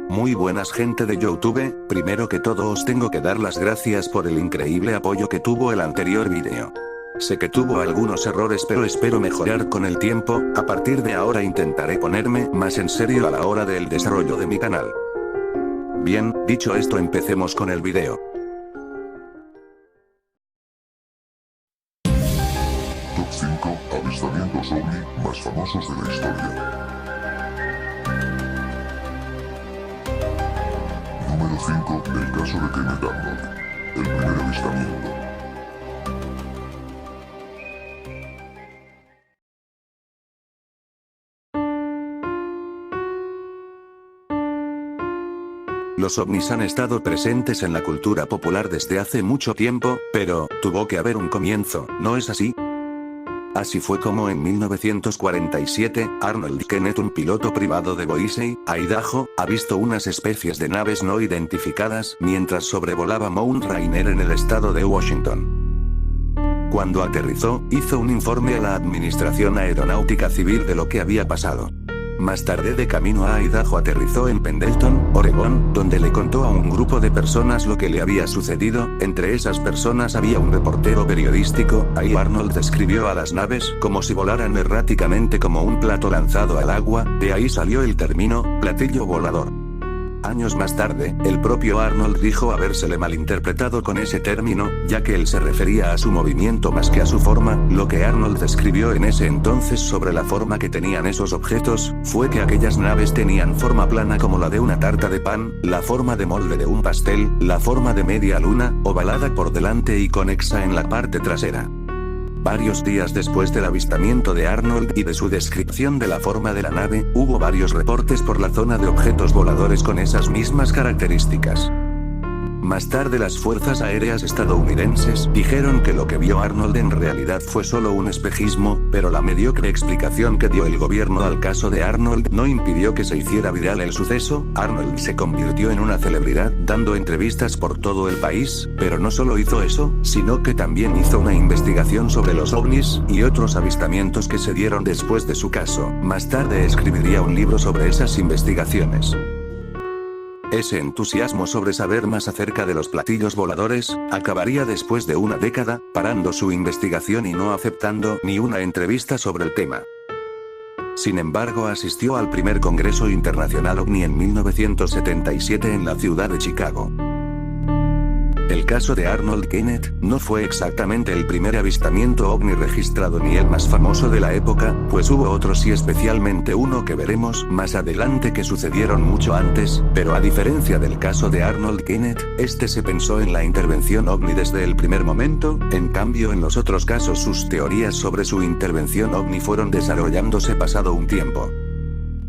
Muy buenas gente de YouTube, primero que todo os tengo que dar las gracias por el increíble apoyo que tuvo el anterior video. Sé que tuvo algunos errores pero espero mejorar con el tiempo, a partir de ahora intentaré ponerme más en serio a la hora del desarrollo de mi canal. Bien, dicho esto empecemos con el video. Top 5 avistamientos OVNI más famosos de la historia. Número 5, el caso de Kenneth Arnold. El primer avistamiento. Los ovnis han estado presentes en la cultura popular desde hace mucho tiempo, pero tuvo que haber un comienzo, ¿no es así? Así fue como en 1947, Arnold Kenneth, un piloto privado de Boise, Idaho, ha visto unas especies de naves no identificadas mientras sobrevolaba Mount Rainier en el estado de Washington. Cuando aterrizó, hizo un informe a la Administración Aeronáutica Civil de lo que había pasado. Más tarde, de camino a Idaho, aterrizó en Pendleton, Oregón, donde le contó a un grupo de personas lo que le había sucedido. Entre esas personas había un reportero periodístico. Ahí Arnold describió a las naves como si volaran erráticamente como un plato lanzado al agua, de ahí salió el término platillo volador. Años más tarde, el propio Arnold dijo habérsele malinterpretado con ese término, ya que él se refería a su movimiento más que a su forma. Lo que Arnold describió en ese entonces sobre la forma que tenían esos objetos, fue que aquellas naves tenían forma plana como la de una tarta de pan, la forma de molde de un pastel, la forma de media luna, ovalada por delante y conexa en la parte trasera. Varios días después del avistamiento de Arnold y de su descripción de la forma de la nave, hubo varios reportes por la zona de objetos voladores con esas mismas características. Más tarde, las fuerzas aéreas estadounidenses dijeron que lo que vio Arnold en realidad fue solo un espejismo, pero la mediocre explicación que dio el gobierno al caso de Arnold no impidió que se hiciera viral el suceso. Arnold se convirtió en una celebridad, dando entrevistas por todo el país, pero no solo hizo eso, sino que también hizo una investigación sobre los ovnis y otros avistamientos que se dieron después de su caso. Más tarde escribiría un libro sobre esas investigaciones. Ese entusiasmo sobre saber más acerca de los platillos voladores, acabaría después de una década, parando su investigación y no aceptando ni una entrevista sobre el tema. Sin embargo, asistió al primer Congreso Internacional OVNI en 1977 en la ciudad de Chicago. El caso de Arnold Kenneth no fue exactamente el primer avistamiento ovni registrado ni el más famoso de la época, pues hubo otros y especialmente uno que veremos más adelante que sucedieron mucho antes, pero a diferencia del caso de Arnold Kenneth, este se pensó en la intervención ovni desde el primer momento. En cambio, en los otros casos sus teorías sobre su intervención ovni fueron desarrollándose pasado un tiempo.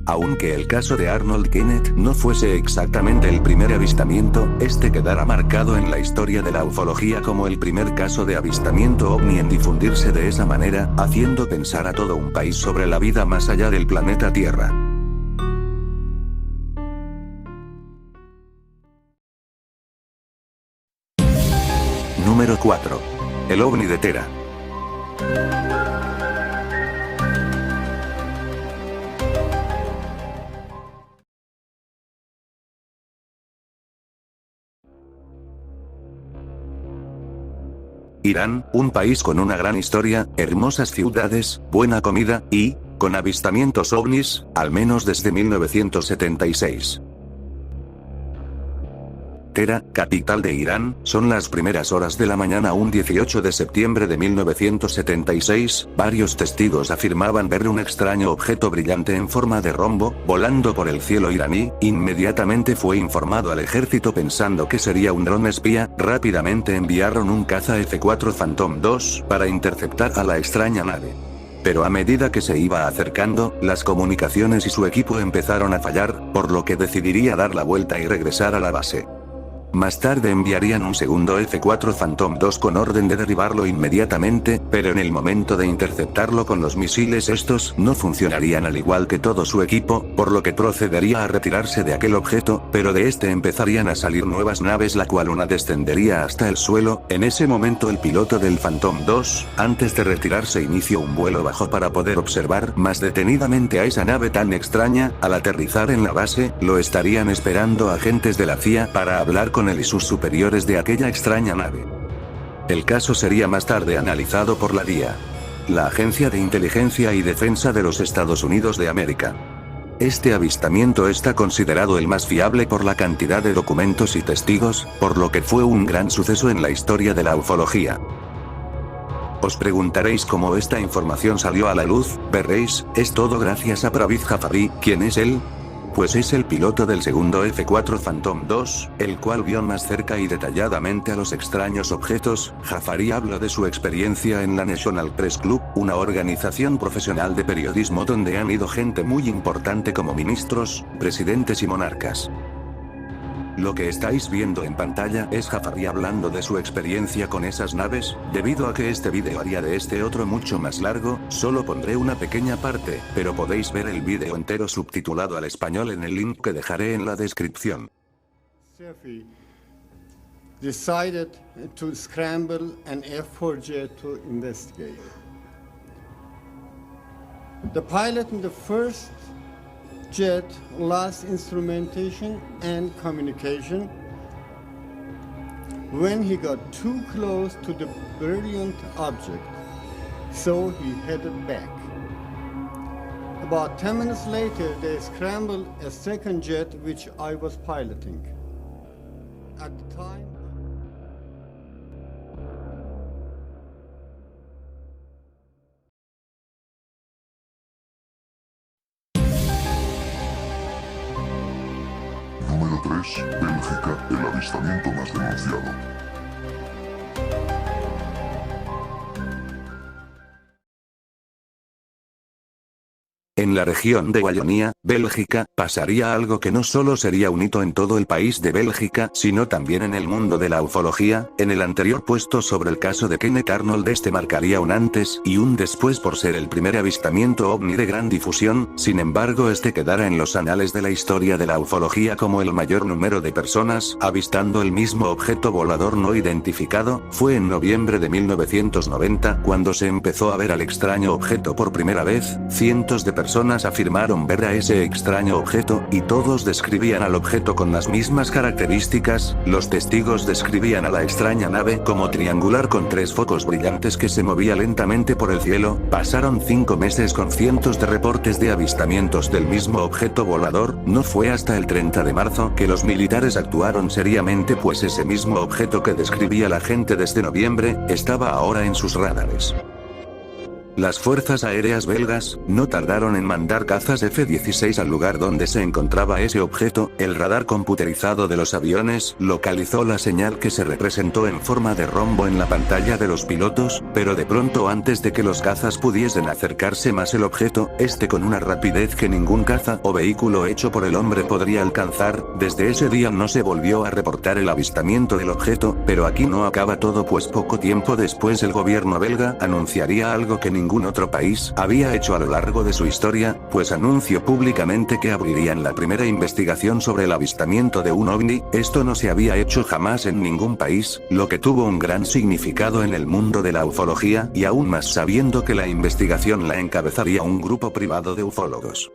Aunque el caso de Arnold Kenneth no fuese exactamente el primer avistamiento, este quedará marcado en la historia de la ufología como el primer caso de avistamiento ovni en difundirse de esa manera, haciendo pensar a todo un país sobre la vida más allá del planeta Tierra. Número 4. El ovni de Tera. Irán, un país con una gran historia, hermosas ciudades, buena comida, y, con avistamientos ovnis, al menos desde 1976. Tera, capital de Irán, son las primeras horas de la mañana un 18 de septiembre de 1976, varios testigos afirmaban ver un extraño objeto brillante en forma de rombo, volando por el cielo iraní. Inmediatamente fue informado al ejército pensando que sería un dron espía. Rápidamente enviaron un caza F-4 Phantom II para interceptar a la extraña nave. Pero a medida que se iba acercando, las comunicaciones y su equipo empezaron a fallar, por lo que decidiría dar la vuelta y regresar a la base. Más tarde enviarían un segundo F-4 Phantom II con orden de derribarlo inmediatamente, pero en el momento de interceptarlo con los misiles estos no funcionarían al igual que todo su equipo, por lo que procedería a retirarse de aquel objeto, pero de este empezarían a salir nuevas naves la cual una descendería hasta el suelo. En ese momento el piloto del Phantom II, antes de retirarse inició un vuelo bajo para poder observar más detenidamente a esa nave tan extraña. Al aterrizar en la base, lo estarían esperando agentes de la CIA para hablar con él y sus superiores de aquella extraña nave. El caso sería más tarde analizado por la DIA, la Agencia de Inteligencia y Defensa de los Estados Unidos de América. Este avistamiento está considerado el más fiable por la cantidad de documentos y testigos, por lo que fue un gran suceso en la historia de la ufología. Os preguntaréis cómo esta información salió a la luz. Veréis, es todo gracias a Parviz Jafari. ¿Quién es él? Pues es el piloto del segundo F-4 Phantom II, el cual vio más cerca y detalladamente a los extraños objetos. Jafari habló de su experiencia en la National Press Club, una organización profesional de periodismo donde han ido gente muy importante como ministros, presidentes y monarcas. Lo que estáis viendo en pantalla es Jafari hablando de su experiencia con esas naves. Debido a que este vídeo haría de este otro mucho más largo, solo pondré una pequeña parte, pero podéis ver el vídeo entero subtitulado al español en el link que dejaré en la descripción. Sefi decided to scramble an F-4 jet to investigate. The pilot in the first jet lost instrumentation and communication when he got too close to the brilliant object, so he headed back. About 10 minutes later, they scrambled a second jet which I was piloting. At the time, Número 3. Bélgica, el avistamiento más denunciado. En la región de Wallonia, Bélgica, pasaría algo que no solo sería un hito en todo el país de Bélgica, sino también en el mundo de la ufología. En el anterior puesto sobre el caso de Kenneth Arnold, este marcaría un antes y un después por ser el primer avistamiento ovni de gran difusión. Sin embargo, este quedará en los anales de la historia de la ufología como el mayor número de personas avistando el mismo objeto volador no identificado. Fue en noviembre de 1990 cuando se empezó a ver al extraño objeto por primera vez. Cientos de personas afirmaron ver a ese extraño objeto, y todos describían al objeto con las mismas características. Los testigos describían a la extraña nave como triangular con 3 focos brillantes que se movía lentamente por el cielo. Pasaron 5 meses con cientos de reportes de avistamientos del mismo objeto volador. No fue hasta el 30 de marzo que los militares actuaron seriamente, pues ese mismo objeto que describía la gente desde noviembre, estaba ahora en sus radares. Las fuerzas aéreas belgas no tardaron en mandar cazas F-16 al lugar donde se encontraba ese objeto. El radar computerizado de los aviones localizó la señal que se representó en forma de rombo en la pantalla de los pilotos, pero de pronto, antes de que los cazas pudiesen acercarse más el objeto, con una rapidez que ningún caza o vehículo hecho por el hombre podría alcanzar. Desde ese día no se volvió a reportar el avistamiento del objeto, pero aquí no acaba todo, pues poco tiempo después el gobierno belga anunciaría algo que ningún otro país había hecho a lo largo de su historia, pues anunció públicamente que abrirían la primera investigación sobre el avistamiento de un ovni. Esto no se había hecho jamás en ningún país, lo que tuvo un gran significado en el mundo de la ufología, y aún más sabiendo que la investigación la encabezaría un grupo privado de ufólogos.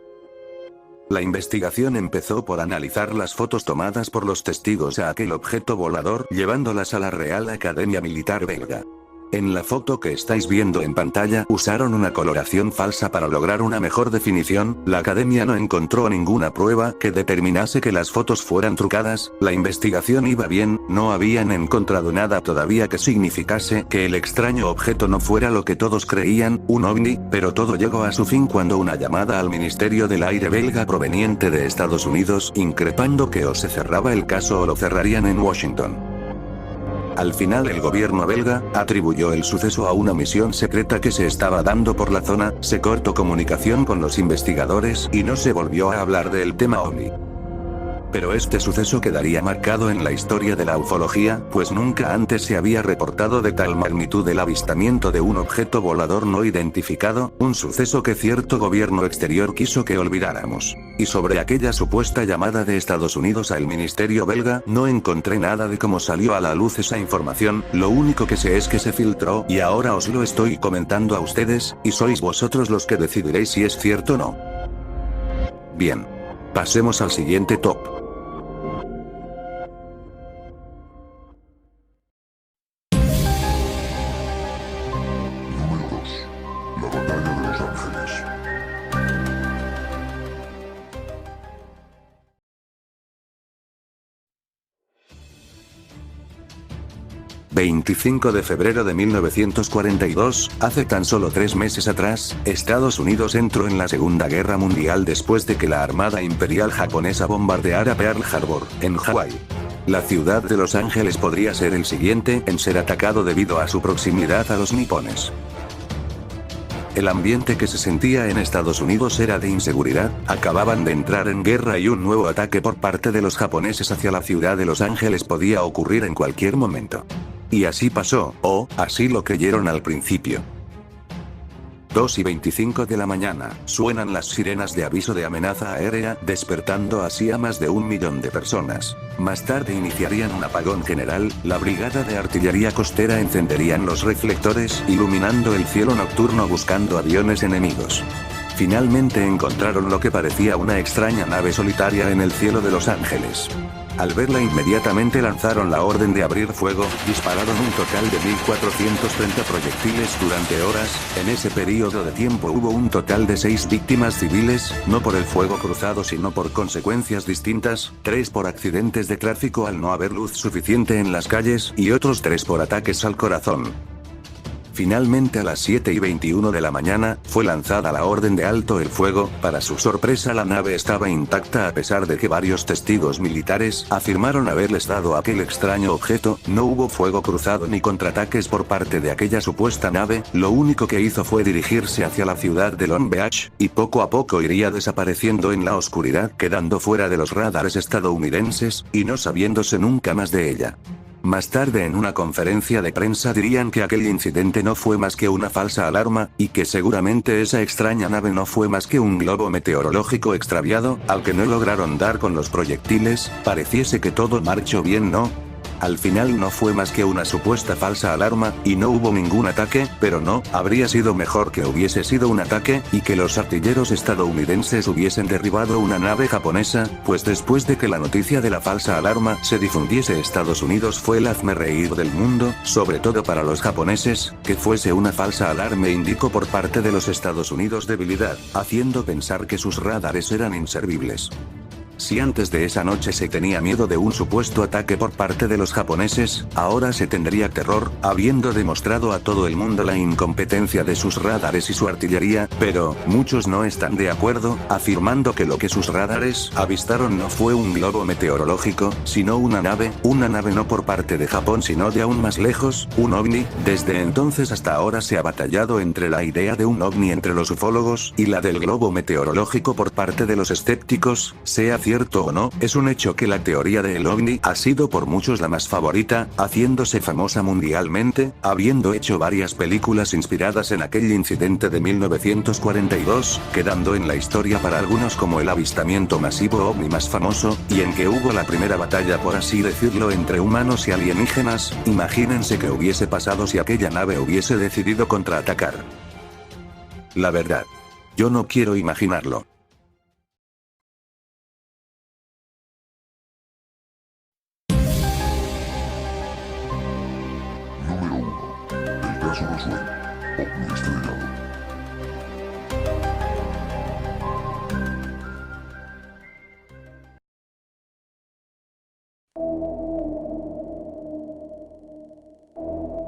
La investigación empezó por analizar las fotos tomadas por los testigos a aquel objeto volador, llevándolas a la Real Academia Militar belga. En la foto que estáis viendo en pantalla, usaron una coloración falsa para lograr una mejor definición. La academia no encontró ninguna prueba que determinase que las fotos fueran trucadas. La investigación iba bien, no habían encontrado nada todavía que significase que el extraño objeto no fuera lo que todos creían, un ovni, pero todo llegó a su fin cuando una llamada al Ministerio del Aire belga proveniente de Estados Unidos, increpando que o se cerraba el caso o lo cerrarían en Washington. Al final el gobierno belga atribuyó el suceso a una misión secreta que se estaba dando por la zona, se cortó comunicación con los investigadores y no se volvió a hablar del tema ovni. Pero este suceso quedaría marcado en la historia de la ufología, pues nunca antes se había reportado de tal magnitud el avistamiento de un objeto volador no identificado, un suceso que cierto gobierno exterior quiso que olvidáramos. Y sobre aquella supuesta llamada de Estados Unidos al ministerio belga, no encontré nada de cómo salió a la luz esa información, lo único que sé es que se filtró y ahora os lo estoy comentando a ustedes, y sois vosotros los que decidiréis si es cierto o no. Bien. Pasemos al siguiente top. Número 2. La batalla de Los Ángeles. 25 de febrero de 1942, hace tan solo 3 meses atrás, Estados Unidos entró en la Segunda Guerra Mundial después de que la Armada Imperial japonesa bombardeara Pearl Harbor, en Hawái. La ciudad de Los Ángeles podría ser el siguiente en ser atacado debido a su proximidad a los nipones. El ambiente que se sentía en Estados Unidos era de inseguridad, acababan de entrar en guerra y un nuevo ataque por parte de los japoneses hacia la ciudad de Los Ángeles podía ocurrir en cualquier momento. Y así pasó, o así lo creyeron al principio. 2:25 de la mañana, suenan las sirenas de aviso de amenaza aérea, despertando así a más de 1 millón de personas. Más tarde iniciarían un apagón general, la brigada de artillería costera encenderían los reflectores, iluminando el cielo nocturno buscando aviones enemigos. Finalmente encontraron lo que parecía una extraña nave solitaria en el cielo de Los Ángeles. Al verla inmediatamente lanzaron la orden de abrir fuego, dispararon un total de 1430 proyectiles durante horas, en ese periodo de tiempo hubo un total de 6 víctimas civiles, no por el fuego cruzado sino por consecuencias distintas, 3 por accidentes de tráfico al no haber luz suficiente en las calles y otros 3 por ataques al corazón. Finalmente a las 7:21 de la mañana, fue lanzada la orden de alto el fuego, para su sorpresa la nave estaba intacta a pesar de que varios testigos militares afirmaron haberles dado aquel extraño objeto, no hubo fuego cruzado ni contraataques por parte de aquella supuesta nave, lo único que hizo fue dirigirse hacia la ciudad de Long Beach, y poco a poco iría desapareciendo en la oscuridad quedando fuera de los radares estadounidenses, y no sabiéndose nunca más de ella. Más tarde en una conferencia de prensa dirían que aquel incidente no fue más que una falsa alarma, y que seguramente esa extraña nave no fue más que un globo meteorológico extraviado, al que no lograron dar con los proyectiles, pareciese que todo marchó bien, ¿no? Al final no fue más que una supuesta falsa alarma, y no hubo ningún ataque, pero no, habría sido mejor que hubiese sido un ataque, y que los artilleros estadounidenses hubiesen derribado una nave japonesa, pues después de que la noticia de la falsa alarma se difundiese Estados Unidos fue el hazmerreír del mundo, sobre todo para los japoneses, que fuese una falsa alarma indicó por parte de los Estados Unidos debilidad, haciendo pensar que sus radares eran inservibles. Si antes de esa noche se tenía miedo de un supuesto ataque por parte de los japoneses, ahora se tendría terror, habiendo demostrado a todo el mundo la incompetencia de sus radares y su artillería, pero muchos no están de acuerdo, afirmando que lo que sus radares avistaron no fue un globo meteorológico, sino una nave no por parte de Japón sino de aún más lejos, un ovni. Desde entonces hasta ahora se ha batallado entre la idea de un ovni entre los ufólogos y la del globo meteorológico por parte de los escépticos, sea cierto o no, es un hecho que la teoría del ovni ha sido por muchos la más favorita, haciéndose famosa mundialmente, habiendo hecho varias películas inspiradas en aquel incidente de 1942, quedando en la historia para algunos como el avistamiento masivo ovni más famoso, y en que hubo la primera batalla por así decirlo entre humanos y alienígenas. Imagínense qué hubiese pasado si aquella nave hubiese decidido contraatacar. La verdad. Yo no quiero imaginarlo. Número 1. El caso Roswell. OVNI estrellado.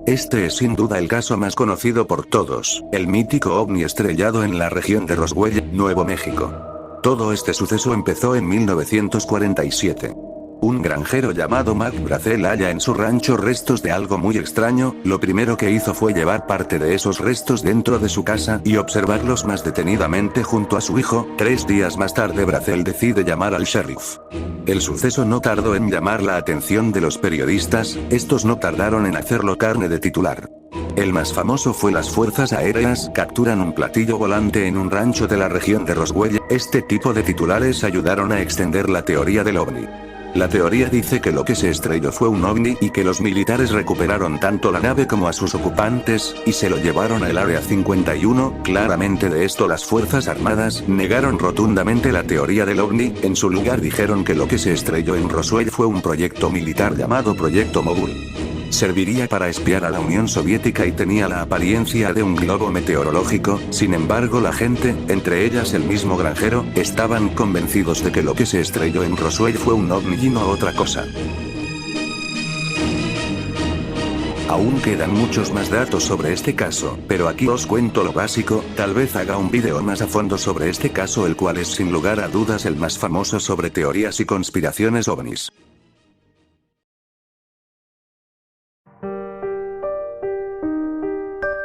Este es sin duda el caso más conocido por todos, el mítico ovni estrellado en la región de Roswell, Nuevo México. Todo este suceso empezó en 1947. Un granjero llamado Mac Brazel halla en su rancho restos de algo muy extraño. Lo primero que hizo fue llevar parte de esos restos dentro de su casa y observarlos más detenidamente junto a su hijo. 3 días más tarde Brazel decide llamar al sheriff. El suceso no tardó en llamar la atención de los periodistas, estos no tardaron en hacerlo carne de titular. El más famoso fue las fuerzas aéreas capturan un platillo volante en un rancho de la región de Roswell. Este tipo de titulares ayudaron a extender la teoría del ovni. La teoría dice que lo que se estrelló fue un ovni y que los militares recuperaron tanto la nave como a sus ocupantes, y se lo llevaron al Área 51. Claramente de esto las fuerzas armadas negaron rotundamente la teoría del ovni. En su lugar dijeron que lo que se estrelló en Roswell fue un proyecto militar llamado Proyecto Mogul. Serviría para espiar a la Unión Soviética y tenía la apariencia de un globo meteorológico. Sin embargo, la gente, entre ellas el mismo granjero, estaban convencidos de que lo que se estrelló en Roswell fue un ovni y no otra cosa. Aún quedan muchos más datos sobre este caso, pero aquí os cuento lo básico. Tal vez haga un video más a fondo sobre este caso, el cual es sin lugar a dudas el más famoso sobre teorías y conspiraciones ovnis.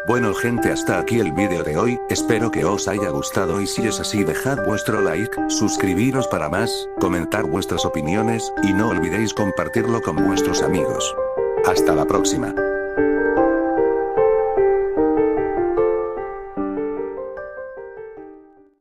Bueno gente, hasta aquí el vídeo de hoy, espero que os haya gustado y si es así dejad vuestro like, suscribiros para más, comentar vuestras opiniones, y no olvidéis compartirlo con vuestros amigos. Hasta la próxima.